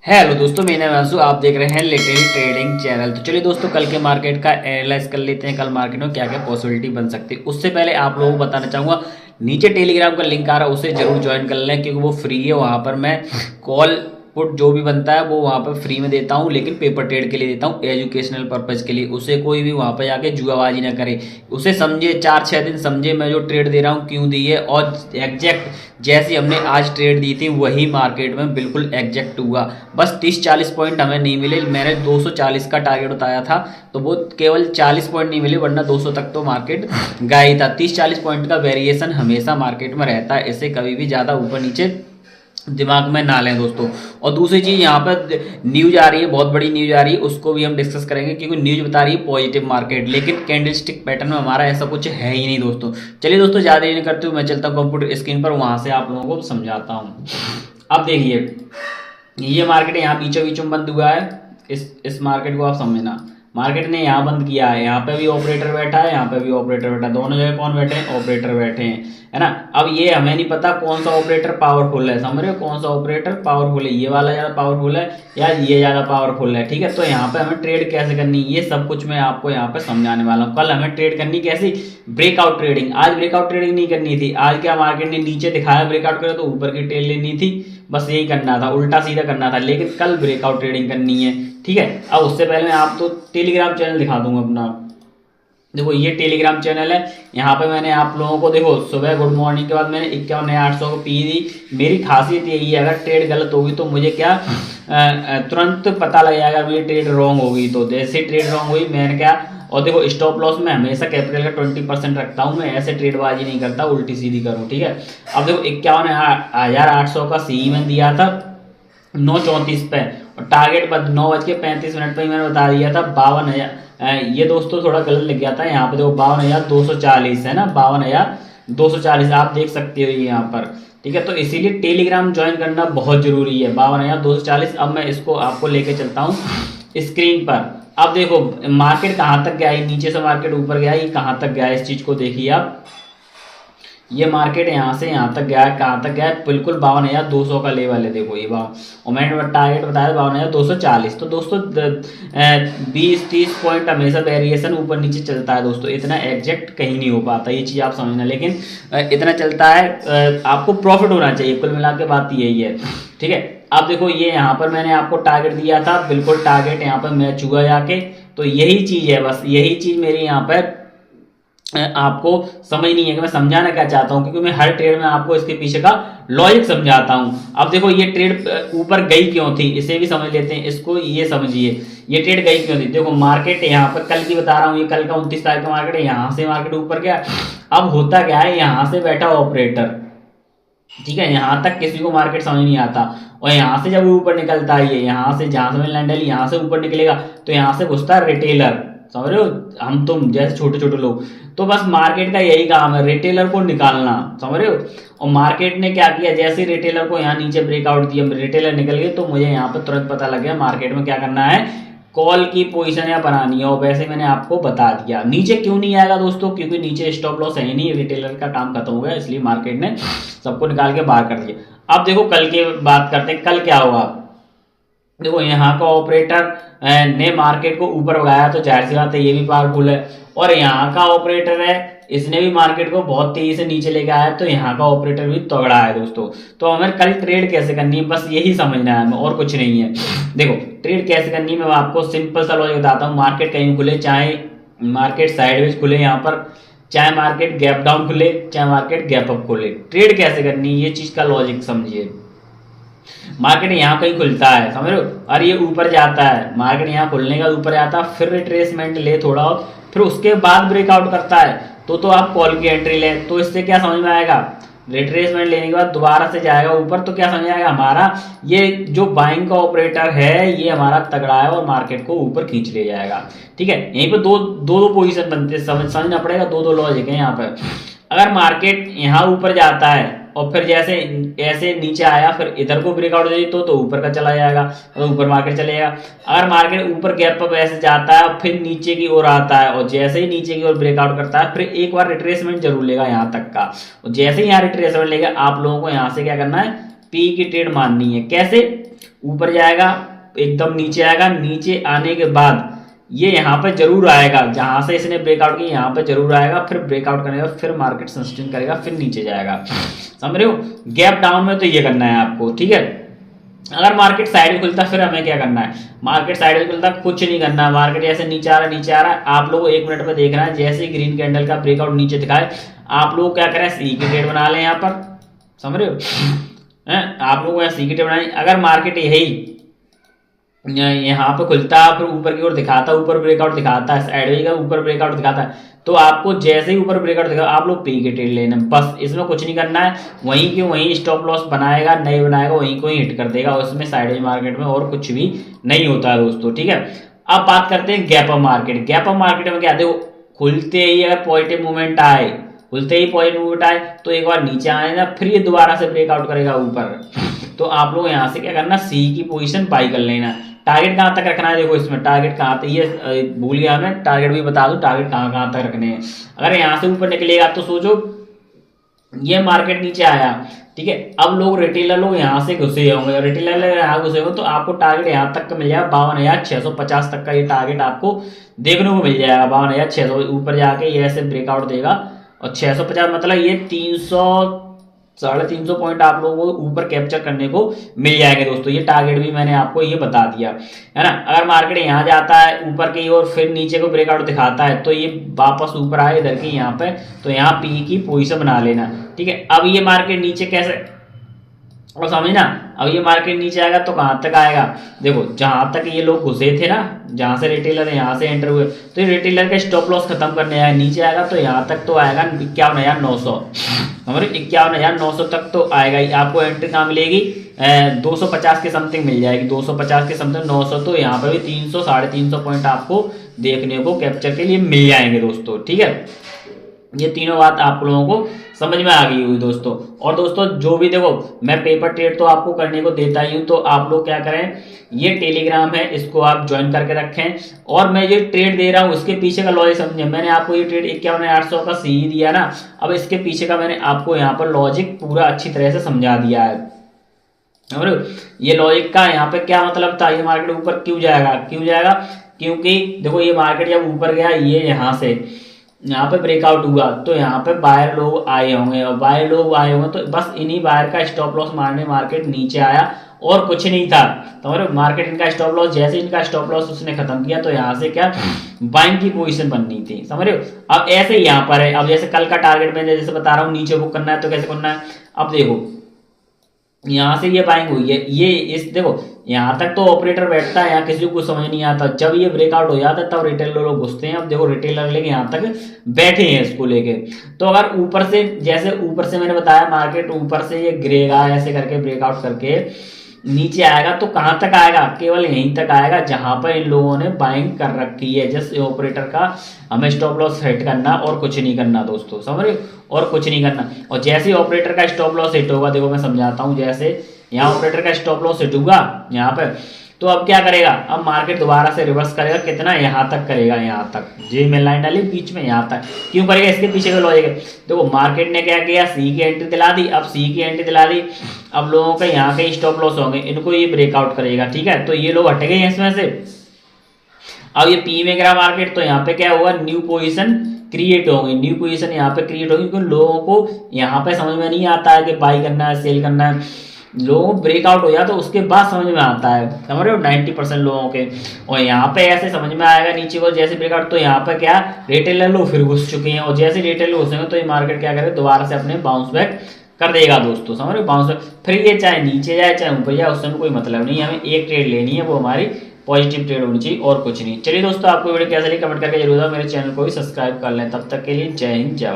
Hello दोस्तों, मेरा नाम अंशु। आप देख रहे हैं लिटिल ट्रेडिंग चैनल। तो चलिए दोस्तों, कल के मार्केट का एनालाइज कर लेते हैं। कल मार्केट में क्या क्या पॉसिबिलिटी बन सकती है। उससे पहले आप लोगों को बताना चाहूँगा, नीचे टेलीग्राम का लिंक आ रहा है, उसे जरूर ज्वाइन कर लें क्योंकि वो फ्री है। वहाँ पर मैं कॉल पुट जो भी बनता है वो वहाँ पर फ्री में देता हूँ, लेकिन पेपर ट्रेड के लिए देता हूँ, एजुकेशनल पर्पज़ के लिए। उसे कोई भी वहाँ पर जाके जुआबाजी ना करे, उसे समझे, 4-6 दिन समझे मैं जो ट्रेड दे रहा हूँ क्यों दी है, और एग्जैक्ट जैसी हमने आज ट्रेड दी थी वही मार्केट में बिल्कुल एग्जैक्ट हुआ। बस 30-40 पॉइंट हमें नहीं मिले। मैंने 240 का टारगेट बताया था, तो वो केवल 40 पॉइंट नहीं मिले, वरना 200 तक तो मार्केट गया ही था। 30-40 पॉइंट का वेरिएशन हमेशा मार्केट में रहता है, इसे कभी भी ज़्यादा ऊपर नीचे दिमाग में ना लें दोस्तों। और दूसरी चीज़, यहाँ पर न्यूज आ रही है, बहुत बड़ी न्यूज आ रही है, उसको भी हम डिस्कस करेंगे क्योंकि न्यूज बता रही है पॉजिटिव मार्केट, लेकिन कैंडलस्टिक पैटर्न में हमारा ऐसा कुछ है ही नहीं दोस्तों। चलिए दोस्तों, ज़्यादा देर नहीं करते हुए मैं चलता हूँ कंप्यूटर स्क्रीन पर, वहाँ से आप लोगों को समझाता हूँ। अब देखिए, ये मार्केट यहाँ बीचों बीचों बंद हुआ है। इस मार्केट को आप समझना, मार्केट ने यहाँ बंद किया है, यहाँ पे भी ऑपरेटर बैठा है, यहाँ पे भी ऑपरेटर बैठा है, दोनों जगह कौन बैठे हैं? ऑपरेटर बैठे हैं, है ना। अब ये हमें नहीं पता कौन सा ऑपरेटर पावरफुल है, समझ रहे हो? कौन सा ऑपरेटर पावरफुल है, ये वाला ज़्यादा पावरफुल है या ये ज़्यादा पावरफुल है, ठीक है। तो यहाँ पे हमें ट्रेड कैसे करनी है, ये सब कुछ मैं आपको यहाँ पे समझाने वाला हूँ। कल हमें ट्रेड करनी कैसी? Breakout trading. आज ब्रेकआउट ट्रेडिंग नहीं करनी थी। आज क्या मार्केट ने नीचे दिखाया ब्रेकआउट करे तो ऊपर की ट्रेड लेनी थी, बस यही करना था, उल्टा सीधा करना था। लेकिन कल ब्रेकआउट ट्रेडिंग करनी है, ठीक है। अब उससे पहले मैं आपको टेलीग्राम चैनल दिखा दूंगा अपना। देखो, ये टेलीग्राम चैनल है। यहाँ पे मैंने आप लोगों को, देखो, सुबह गुड मॉर्निंग के बाद मैंने 51,800 को पी दी। मेरी खासियत यही है, अगर ट्रेड गलत होगी तो मुझे क्या तुरंत पता लग जाएगा मेरी ट्रेड रॉन्ग होगी। तो जैसे ट्रेड रॉन्ग हुई मैंने क्या, और देखो, स्टॉप लॉस में हमेशा कैपिटल का 20% रखता हूँ। मैं ऐसे ट्रेडबाजी नहीं करता, उल्टी सीधी करूँ, ठीक है। अब देखो, 51,800 का सी मैंने दिया था 9:34 पे, और टारगेट 9:35 पे ही मैंने बता दिया था 52,000। ये दोस्तों थोड़ा गलत लिख गया था, यहाँ पे देखो 52,240 है ना, 52,240 आप देख सकते हो यहाँ पर, ठीक है। तो इसीलिए टेलीग्राम ज्वाइन करना बहुत जरूरी है। 52,240। अब मैं इसको आपको लेके चलता हूँ स्क्रीन पर। अब देखो मार्केट कहाँ तक गया है, नीचे से मार्केट ऊपर गया है, ये कहाँ तक गया है, इस चीज को देखिए आप। ये मार्केट यहाँ से यहाँ तक गया है, कहाँ तक गया है? बिल्कुल 52,200 का लेवल है। देखो ये और मैंने टारगेट बताया 52,240। तो दोस्तों 20-30 पॉइंट हमेशा वेरिएशन ऊपर नीचे चलता है दोस्तों, इतना एग्जैक्ट कहीं नहीं हो पाता, ये चीज़ आप समझना। लेकिन इतना चलता है, आपको प्रॉफिट होना चाहिए, कुल मिला के बात यही है, ठीक है। अब देखो, ये यहाँ पर मैंने आपको टारगेट दिया था, बिल्कुल टारगेट यहाँ पर मैच हुआ जाके। तो यही चीज़ है, बस यही चीज़ मेरी यहाँ पर आपको समझ नहीं है कि मैं समझाना क्या चाहता हूं, क्योंकि मैं हर ट्रेड में आपको इसके पीछे का लॉजिक समझाता हूं। अब देखो, ये ट्रेड ऊपर गई क्यों थी, इसे भी समझ लेते हैं। इसको ये समझिए, ये ट्रेड गई क्यों थी। देखो मार्केट यहाँ पर कल की बता रहा हूँ, ये कल का 29 तारीख का मार्केट है, यहाँ से मार्केट ऊपर गया। अब होता क्या है, यहाँ से बैठा ऑपरेटर, ठीक है, यहाँ तक किसी को मार्केट समझ नहीं आता, और यहाँ से जब ऊपर निकलता है, ये यहाँ से जहां से मैंने लाइन डाली यहाँ से ऊपर निकलेगा, तो यहाँ से घुसता है रिटेलर, समझ रहे हो, हम तुम जैसे छोटे छोटे लोग। तो बस मार्केट का यही काम है, रिटेलर को निकालना, समझ रहे हो। और मार्केट ने क्या किया, जैसे रिटेलर को यहाँ नीचे ब्रेकआउट दिया, रिटेलर निकल गए, तो मुझे यहाँ पर तुरंत पता लग गया मार्केट में क्या करना है, कॉल की पोजीशन या बनानी है। और वैसे मैंने आपको बता दिया। नीचे क्यों नहीं आएगा दोस्तों, क्योंकि नीचे स्टॉप लॉस है ही नहीं, रिटेलर का काम खत्म हो गया, इसलिए मार्केट ने सबको निकाल के बाहर कर दिया। अब देखो कल की बात करते हैं, कल क्या हुआ। देखो, यहाँ का ऑपरेटर ने मार्केट को ऊपर उड़ाया, तो जाहिर सी बात है ये भी पावरफुल है। और यहाँ का ऑपरेटर है, इसने भी मार्केट को बहुत तेजी से नीचे लेके आया, तो यहाँ का ऑपरेटर भी तगड़ा है दोस्तों। तो हमें कल ट्रेड कैसे करनी है, बस यही समझना है हमें, और कुछ नहीं है। देखो ट्रेड कैसे करनी है, मैं आपको सिंपल सा लॉजिक बताता हूँ। मार्केट कहीं खुले, चाहे मार्केट साइडवेज खुले यहाँ पर, चाहे मार्केट गैप डाउन खुले, चाहे मार्केट गैप अप खुले, ट्रेड कैसे करनी है, ये चीज का लॉजिक समझिए। मार्केट यहाँ कहीं खुलता है, समझ रहे हो, और ये ऊपर जाता है, मार्केट यहाँ खुलने का ऊपर जाता है, फिर रिट्रेसमेंट ले थोड़ा और फिर उसके बाद ब्रेकआउट करता है, तो आप कॉल की एंट्री ले। तो इससे क्या समझ में आएगा, रिट्रेसमेंट लेने के बाद दोबारा से जाएगा ऊपर, तो क्या समझ आएगा, हमारा ये जो बाइंग का ऑपरेटर है ये हमारा तगड़ा है और मार्केट को ऊपर खींच ले जाएगा, ठीक है। यहीं पर दो पोजीशन बनते, समझना पड़ेगा, दो लॉजिक है यहाँ पर। अगर मार्केट यहाँ ऊपर जाता है और फिर जैसे ऐसे नीचे आया, फिर इधर को ब्रेकआउट दे तो ऊपर का चला जाएगा, तो ऊपर मार्केट चलेगा। अगर मार्केट ऊपर गैप अप ऐसे जाता है, फिर नीचे की ओर आता है, और जैसे ही नीचे की ओर ब्रेकआउट करता है, फिर एक बार रिट्रेसमेंट जरूर लेगा यहाँ तक का, और जैसे ही यहाँ रिट्रेसमेंट लेगा, आप लोगों को यहाँ से क्या करना है, पी की ट्रेड माननी है। कैसे? ऊपर जाएगा, एकदम नीचे आएगा, नीचे आने के बाद ये यहाँ पे जरूर आएगा, जहां से इसने ब्रेकआउट किया यहाँ पे जरूर आएगा, फिर ब्रेकआउट करेगा, फिर मार्केट सस्टेन करेगा, फिर नीचे जाएगा। समझ रहे हो? गैप डाउन में तो ये करना है आपको, ठीक है। अगर मार्केट साइड में खुलता फिर हमें क्या करना है, मार्केट साइड में खुलता कुछ नहीं करना, मार्केट जैसे नीचे आ रहा है, आप लोगों को 1 मिनट में देखना है, जैसे ग्रीन कैंडल का ब्रेकआउट नीचे दिखाए आप लोग क्या करें, सी की ट्रेड बना लें यहाँ पर। समझ रहे हो? आप लोगों को सी की ट्रेड बनानी। अगर मार्केट यही यहाँ पे खुलता फिर ऊपर की ओर दिखाता, ऊपर ब्रेकआउट दिखाता है, साइडवे का ऊपर ब्रेकआउट दिखाता है, तो आपको जैसे ही ऊपर ब्रेकआउट दिखा आप लोग पी के ट्रेड लेना, बस इसमें कुछ नहीं करना है। वहीं की वहीं स्टॉप लॉस बनाएगा, नहीं बनाएगा वहीं को ही हिट कर देगा, उसमें साइडवे मार्केट में और कुछ भी नहीं होता है दोस्तों, ठीक है। अब बात करते हैं gap up market. Gap up market में क्या, देखो खुलते ही अगर पॉजिटिव मूवमेंट आए, खुलते ही पॉजिटिव मूवमेंट आए तो एक बार नीचे आए ना, फिर ये दोबारा से ब्रेकआउट करेगा ऊपर, तो आप लोग यहाँ से क्या करना, सी की पोजीशन बाई कर लेना। टारगेट कहाँ तक रखना है, देखो इसमें टारगेट कहाँ तक, ये भूल गया मैं टारगेट भी बता दूं, टारगेट कहाँ कहाँ तक रखने हैं। अगर यहाँ से ऊपर निकलेगा तो सोचो ये मार्केट नीचे आया, ठीक है, अब लोग रिटेलर लोग यहाँ से घुसे होंगे, रिटेलर यहाँ घुसे होंगे तो आपको टारगेट यहाँ तक का मिल जाएगा, 52,650 तक का ये टारगेट आपको देखने को मिल जाएगा। 52,600 ऊपर जाके ये ऐसे ब्रेकआउट देगा, और 650 मतलब ये 300-350 पॉइंट आप लोगों को ऊपर कैप्चर करने को मिल जाएंगे दोस्तों। ये टारगेट भी मैंने आपको ये बता दिया है ना। अगर मार्केट यहाँ जाता है ऊपर की ओर, फिर नीचे को ब्रेकआउट दिखाता है, तो ये वापस ऊपर आए इधर की यहाँ पे, तो यहाँ पी की पोजीशन बना लेना, ठीक है। अब ये मार्केट नीचे कैसे, और समझना, अब ये मार्केट नीचे आएगा तो कहाँ तक आएगा, देखो जहां तक ये लोग घुसे थे ना, जहां से रिटेलर यहाँ से एंटर हुए, तो ये रिटेलर के स्टॉप लॉस खत्म करने आया, नीचे आएगा तो यहाँ तक तो आएगा 51,900, हमारे 51,900 तक तो आएगा ही। आपको एंट्री कहाँ मिलेगी, 250 के समथिंग मिल जाएगी, 250 के समथिंग 900, तो यहाँ पर भी 300-350 पॉइंट आपको देखने को कैप्चर के लिए मिल जाएंगे दोस्तों, ठीक है। ये तीनों बात आप लोगों को समझ में आ गई हुई दोस्तों। और दोस्तों जो भी देखो मैं पेपर ट्रेड तो आपको करने को देता ही हूँ, तो आप लोग क्या करें, ये टेलीग्राम है इसको आप ज्वाइन करके रखें, और मैं ये ट्रेड दे रहा हूँ इसके पीछे का लॉजिक समझे। मैंने आपको ये ट्रेड 51,800 का सी दिया ना, अब इसके पीछे का मैंने आपको यहाँ पर लॉजिक पूरा अच्छी तरह से समझा दिया है। ये लॉजिक का यहाँ पे क्या मतलब था, ये मार्केट ऊपर क्यों जाएगा, क्योंकि देखो ये मार्केट जब ऊपर गया, ये यहाँ से यहाँ पे ब्रेकआउट हुआ, तो यहाँ पे बायर लोग आए होंगे, और बायर लोग आए होंगे तो बस इन्हीं बायर का स्टॉप लॉस मारने मार्केट नीचे आया, और कुछ नहीं था। तो मार्केट इनका स्टॉप लॉस, जैसे इनका स्टॉप लॉस उसने खत्म किया, तो यहाँ से क्या बाइंग की पोजीशन बननी थी, समझ रहे हो। अब ऐसे यहाँ पर है, अब जैसे कल का टारगेट में जैसे बता रहा हूँ नीचे बुक करना है, तो कैसे करना है, अब देखो यहाँ से ये बाइंग हुई है, ये इस देखो यहाँ तक तो ऑपरेटर बैठता है, यहाँ किसी को समझ नहीं आता, जब ये ब्रेकआउट हो जाता है तब रिटेलर लोग घुसते हैं। अब देखो रिटेलर लेके यहाँ तक बैठे हैं इसको लेके, तो अगर ऊपर से, जैसे ऊपर से मैंने बताया मार्केट ऊपर से ये गिरेगा ऐसे करके ब्रेकआउट करके नीचे आएगा, तो कहाँ तक आएगा, केवल यहीं तक आएगा जहां पर इन लोगों ने बाइंग कर रखी है। जस्ट ऑपरेटर का हमें स्टॉप लॉस हिट करना और कुछ नहीं करना दोस्तों, समझ रहे हो, और कुछ नहीं करना। और जैसे ही ऑपरेटर का स्टॉप लॉस हिट होगा, देखो मैं समझाता हूँ, जैसे यहाँ ऑपरेटर का स्टॉप लॉस हिट होगा यहाँ पे, तो अब क्या करेगा, अब मार्केट दोबारा से रिवर्स करेगा, कितना, यहाँ तक करेगा, यहाँ तक, जी मैं लाइन डाली बीच में, यहाँ तक क्यों करेगा, इसके पीछे का लॉजिक है। देखो मार्केट ने क्या किया, सी की एंट्री दिला दी, अब सी की एंट्री दिला दी, अब लोगों के यहाँ के स्टॉप लॉस होंगे, इनको ये ब्रेकआउट करेगा, ठीक है, तो ये लोग हट गए इसमें से। अब ये पी में गिरा मार्केट, तो यहाँ पे क्या होगा, न्यू पोजिशन क्रिएट होगी, न्यू पोजीशन यहाँ पे क्रिएट होगी, क्योंकि लोगों को यहाँ पे समझ में नहीं आता है कि बाई करना है सेल करना है, लोगों को ब्रेकआउट हो जाए तो उसके बाद समझ में आता है, समझ रहे हो, 90% लोगों के। और यहाँ पे ऐसे समझ में आएगा नीचे को जैसे ब्रेकआउट, तो यहाँ पे क्या रिटेलर लोग फिर घुस चुके हैं, और जैसे रिटेलर घुसेंगे तो ये मार्केट क्या करेगा, दोबारा से अपने बाउंस बैक कर देगा दोस्तों, समझ रहे हो, बाउंस बैक। फिर ये चाहे नीचे जाए चाहे ऊपर जाए, उससे कोई मतलब नहीं, हमें एक ट्रेड लेनी है, वो हमारी पॉजिटिव ट्रेड होनी चाहिए और कुछ नहीं। चलिए दोस्तों, आपको वीडियो कैसा लगी कमेंट करके जरूर बताओ, मेरे चैनल को भी सब्सक्राइब कर लें। तब तक के लिए जय हिंद, जय भारत।